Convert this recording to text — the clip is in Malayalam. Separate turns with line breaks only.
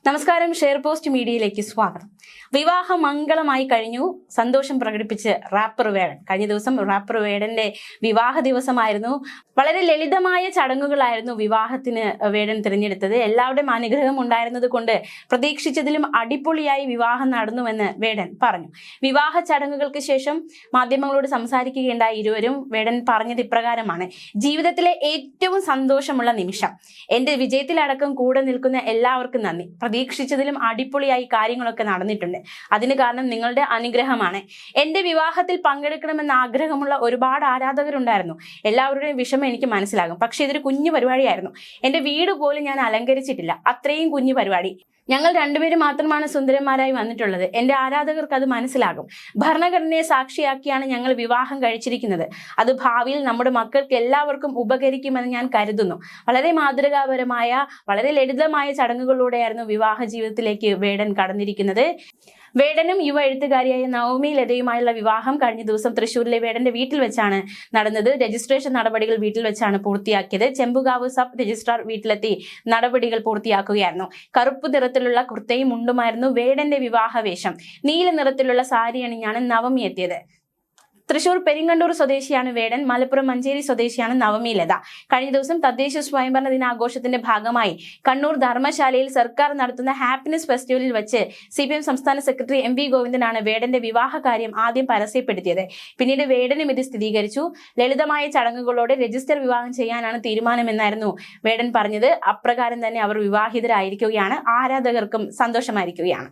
നമസ്കാരം, ഷെയർ പോസ്റ്റ് മീഡിയയിലേക്ക് സ്വാഗതം. വിവാഹ മംഗളമായി കഴിഞ്ഞു. സന്തോഷം പ്രകടിപ്പിച്ച് റാപ്പർ വേടൻ. കഴിഞ്ഞ ദിവസം റാപ്പർ വേടന്റെ വിവാഹ ദിവസമായിരുന്നു. വളരെ ലളിതമായ ചടങ്ങുകളായിരുന്നു വിവാഹത്തിന് വേടൻ തിരഞ്ഞെടുത്തത്. എല്ലാവരുടെയും അനുഗ്രഹം ഉണ്ടായിരുന്നത് കൊണ്ട് പ്രതീക്ഷിച്ചതിലും അടിപൊളിയായി വിവാഹം നടന്നുവെന്ന് വേടൻ പറഞ്ഞു. വിവാഹ ചടങ്ങുകൾക്ക് ശേഷം മാധ്യമങ്ങളോട് സംസാരിക്കുകയുണ്ടായ ഇരുവരും വേടൻ പറഞ്ഞത് ഇപ്രകാരമാണ്: ജീവിതത്തിലെ ഏറ്റവും സന്തോഷമുള്ള നിമിഷം. എന്റെ വിജയത്തിലടക്കം കൂടെ നിൽക്കുന്ന എല്ലാവർക്കും നന്ദി. പ്രതീക്ഷിച്ചതിലും അടിപൊളിയായി കാര്യങ്ങളൊക്കെ നടന്നിട്ടുണ്ട്. അതിന് കാരണം നിങ്ങളുടെ അനുഗ്രഹമാണ്. എന്റെ വിവാഹത്തിൽ പങ്കെടുക്കണമെന്ന് ആഗ്രഹമുള്ള ഒരുപാട് ആരാധകരുണ്ടായിരുന്നു. എല്ലാവരുടെയും വിഷമം എനിക്ക് മനസ്സിലാകും. പക്ഷെ ഇതൊരു കുഞ്ഞു പരിപാടിയായിരുന്നു. എന്റെ വീട് പോലും ഞാൻ അലങ്കരിച്ചിട്ടില്ല. അത്രയും കുഞ്ഞു പരിപാടി. ഞങ്ങൾ രണ്ടുപേരും മാത്രമാണ് സുന്ദരന്മാരായി വന്നിട്ടുള്ളത്. എന്റെ ആരാധകർക്ക് അത് മനസ്സിലാകും. ഭരണഘടനയെ സാക്ഷിയാക്കിയാണ് ഞങ്ങൾ വിവാഹം കഴിച്ചിരിക്കുന്നത്. അത് ഭാവിയിൽ നമ്മുടെ മക്കൾക്ക് എല്ലാവർക്കും ഉപകരിക്കുമെന്ന് ഞാൻ കരുതുന്നു. വളരെ മാതൃകാപരമായ, വളരെ ലളിതമായ ചടങ്ങുകളിലൂടെയായിരുന്നു വിവാഹ ജീവിതത്തിലേക്ക് വേടൻ കടന്നിരിക്കുന്നത്. വേടനും യുവ എഴുത്തുകാരിയായ നവമി ലതയുമായുള്ള വിവാഹം കഴിഞ്ഞ ദിവസം തൃശ്ശൂരിലെ വേടന്റെ വീട്ടിൽ വെച്ചാണ് നടന്നത്. രജിസ്ട്രേഷൻ നടപടികൾ വീട്ടിൽ വെച്ചാണ് പൂർത്തിയാക്കിയത്. ചെമ്പുകാവ് സബ് രജിസ്ട്രാർ വീട്ടിലെത്തി നടപടികൾ പൂർത്തിയാക്കുകയായിരുന്നു. കറുപ്പ് നിറത്തിലുള്ള കുർത്തയും മുണ്ടുമായിരുന്നു വേടന്റെ വിവാഹവേഷം. നീല നിറത്തിലുള്ള സാരി അണിഞ്ഞാണ് നവമി എത്തിയത്. തൃശൂർ പെരിങ്ങണ്ടൂർ സ്വദേശിയാണ് വേടൻ. മലപ്പുറം മഞ്ചേരി സ്വദേശിയാണ് നവമി ലത. കഴിഞ്ഞ ദിവസം തദ്ദേശ സ്വയംഭരണ ദിനാഘോഷത്തിന്റെ ഭാഗമായി കണ്ണൂർ ധർമ്മശാലയിൽ സർക്കാർ നടത്തുന്ന ഹാപ്പിനെസ് ഫെസ്റ്റിവലിൽ വെച്ച് CPM സംസ്ഥാന സെക്രട്ടറി MV ഗോവിന്ദനാണ് വേടന്റെ വിവാഹ കാര്യം ആദ്യം പരസ്യപ്പെടുത്തിയത്. പിന്നീട് വേടനും ഇത് സ്ഥിരീകരിച്ചു. ലളിതമായ ചടങ്ങുകളോടെ രജിസ്റ്റർ വിവാഹം ചെയ്യാനാണ് തീരുമാനമെന്നായിരുന്നു വേടൻ പറഞ്ഞത്. അപ്രകാരം തന്നെ അവർ വിവാഹിതരായിരിക്കുകയാണ്. ആരാധകർക്കും സന്തോഷമായിരിക്കുകയാണ്.